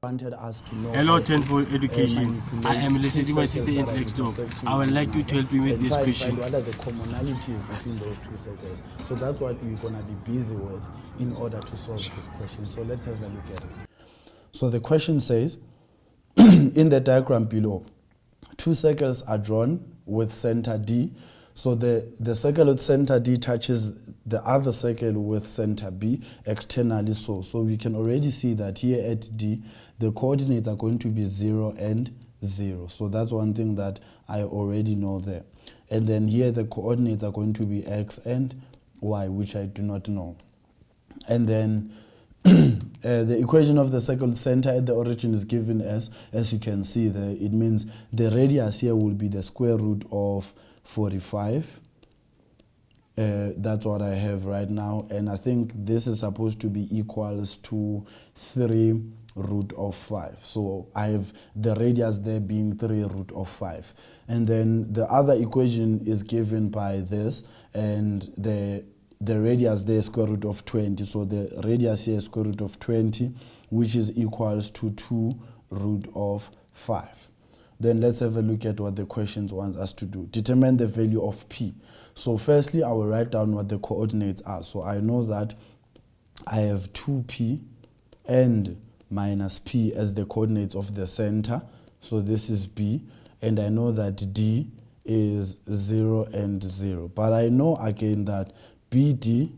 wanted us to know. Hello, Tenfold Education. I am listening to my sister next door. I would like you to help me with this question. What are the commonalities between those two circles? So that's what we're going to be busy with in order to solve this question. So let's have a look at it. So the question says, in the diagram below, two circles are drawn with center D. So the circle with center D touches the other circle with center B externally. So we can already see that here at D, the coordinates are going to be 0 and 0. So that's one thing that I already know there. And then here the coordinates are going to be X and Y, which I do not know. And then the equation of the circle center at the origin is given as you can see there. It means the radius here will be the square root of 45. That's what I have right now, and I think this is supposed to be equals to 3 root of 5. So I have the radius there being 3 root of 5. And then the other equation is given by this, and the radius there is square root of 20. So the radius here is square root of 20, which is equals to 2 root of 5. Then let's have a look at what the questions wants us to do. Determine the value of P. So firstly, I will write down what the coordinates are. So I know that I have 2P and minus P as the coordinates of the center. So this is B. And I know that D is 0 and 0. But I know again that BD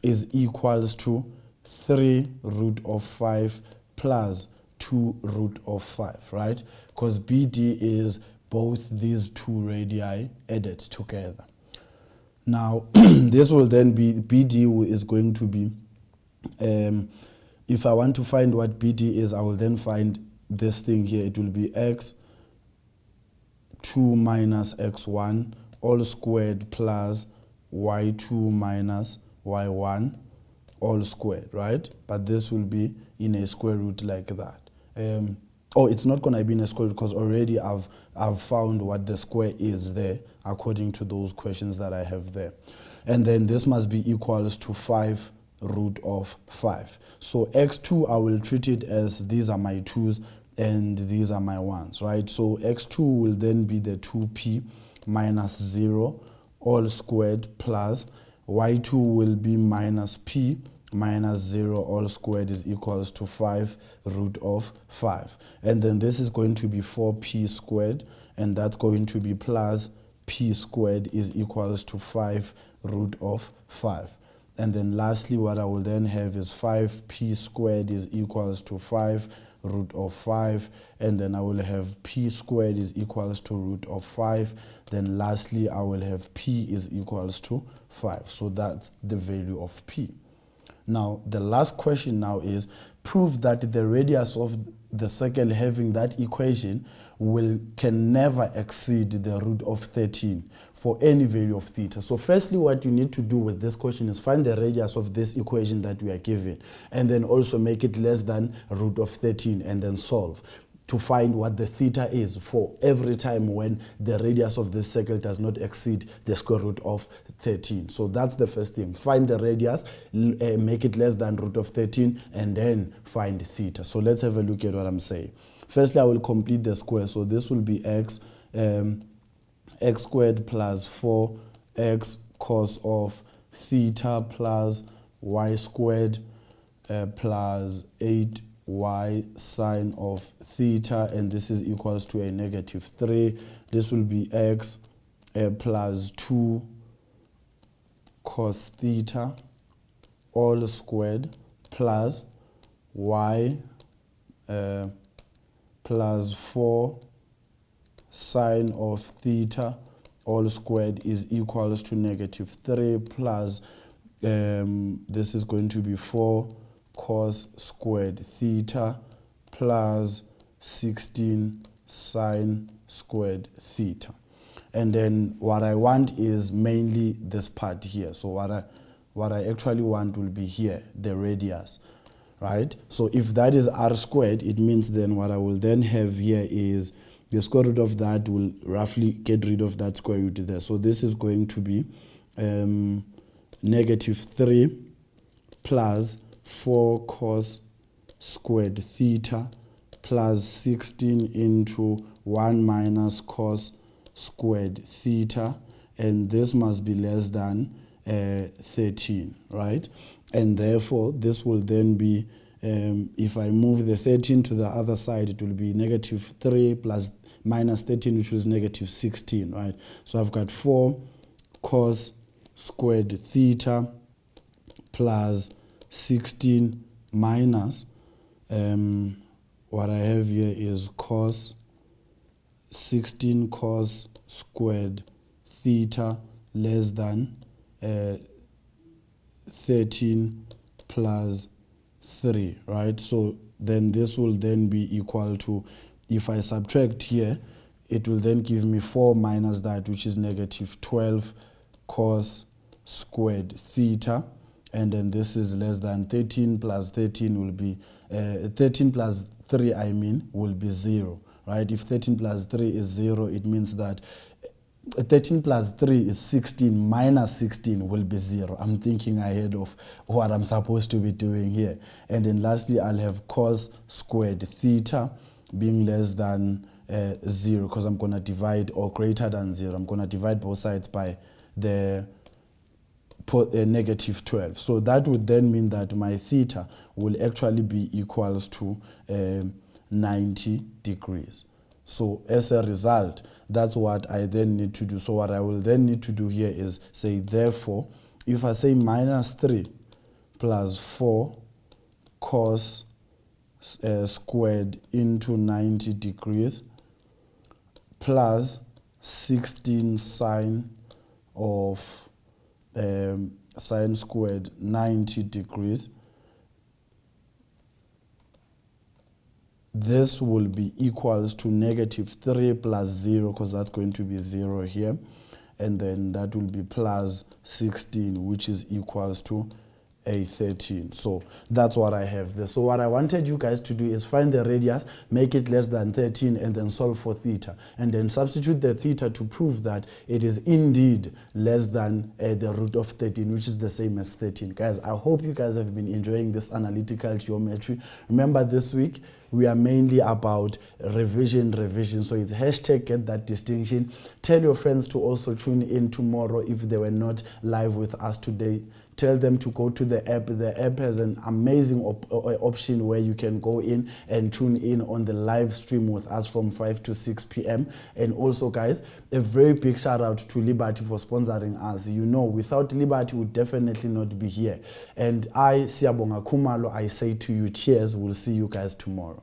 is equals to 3 root of 5 plus 2 root of 5, right? Because BD is both these two radii added together. Now, this will then be, BD is going to be, if I want to find what BD is, I will then find this thing here. It will be x2 minus x1 all squared plus y2 minus y1 all squared, right? But this will be in a square root like that. It's not going to be in a square root because already I've found what the square is there according to those questions that I have there. And then this must be equals to 5 root of 5. So x2, I will treat it as these are my 2's and these are my 1's, right? So x2 will then be the 2p minus 0 all squared plus y2 will be minus p minus 0 all squared is equals to 5 root of 5. And then this is going to be 4p squared, and that's going to be plus p squared is equals to 5 root of 5. And then lastly, what I will then have is 5p squared is equals to 5 root of 5. And then I will have p squared is equals to root of 5. Then lastly, I will have p is equals to 5. So that's the value of p. Now, the last question now is prove that the radius of the circle having that equation can never exceed the root of 13 for any value of theta. So firstly, what you need to do with this question is find the radius of this equation that we are given, and then also make it less than root of 13 and then solve to find what the theta is for every time when the radius of this circle does not exceed the square root of 13. So that's the first thing. Find the radius, make it less than root of 13, and then find theta. So let's have a look at what I'm saying. Firstly, I will complete the square. So this will be x squared plus 4x cos of theta plus y squared plus 8y sine of theta, and this is equals to a negative 3. This will be x plus 2 cos theta all squared plus y plus 4 sine of theta all squared is equals to negative 3 plus this is going to be 4 cos squared theta plus 16 sine squared theta. And then what I want is mainly this part here. So what I actually want will be here, the radius, right? So if that is r squared, it means then what I will then have here is the square root of that will roughly get rid of that square root there. So this is going to be negative 3 plus 4 cos squared theta plus 16 into 1 minus cos squared theta, and this must be less than 13, right? And therefore, this will then be, if I move the 13 to the other side, it will be negative 3 plus minus 13, which is negative 16, right? So I've got 4 cos squared theta plus 16 minus, what I have here is cos 16 cos squared theta less than 13 plus 3, right? So then this will then be equal to, if I subtract here, it will then give me 4 minus that, which is negative 12 cos squared theta, and then this is less than 13 plus 13 will be 13 plus 3 will be 0, right? If 13 plus 3 is 0, it means that 13 plus 3 is 16 minus 16 will be 0. I'm thinking ahead of what I'm supposed to be doing here. And then lastly, I'll have cos squared theta being less than 0, because I'm going to divide, or greater than 0. I'm going to divide both sides by the negative 12. So that would then mean that my theta will actually be equals to 90 degrees. So as a result, that's what I then need to do. So what I will then need to do here is say, therefore, if I say minus 3 plus 4 cos squared into 90 degrees plus 16 sine of sine squared 90 degrees, this will be equals to negative 3 plus 0, because that's going to be 0 here, and then that will be plus 16, which is equals to a 13. So that's what I have there. So what I wanted you guys to do is find the radius, make it less than 13, and then solve for theta, and then substitute the theta to prove that it is indeed less than the root of 13, which is the same as 13. Guys, I hope you guys have been enjoying this analytical geometry. Remember, this week we are mainly about revision. So it's hashtag get that distinction. Tell your friends to also tune in tomorrow if they were not live with us today. Tell them to go to the app. The app has an amazing option where you can go in and tune in on the live stream with us from 5 to 6 p.m. And also, guys, a very big shout out to Liberty for sponsoring us. You know, without Liberty, we would definitely not be here. And I, Siyabonga Khumalo, I say to you, cheers. We'll see you guys tomorrow.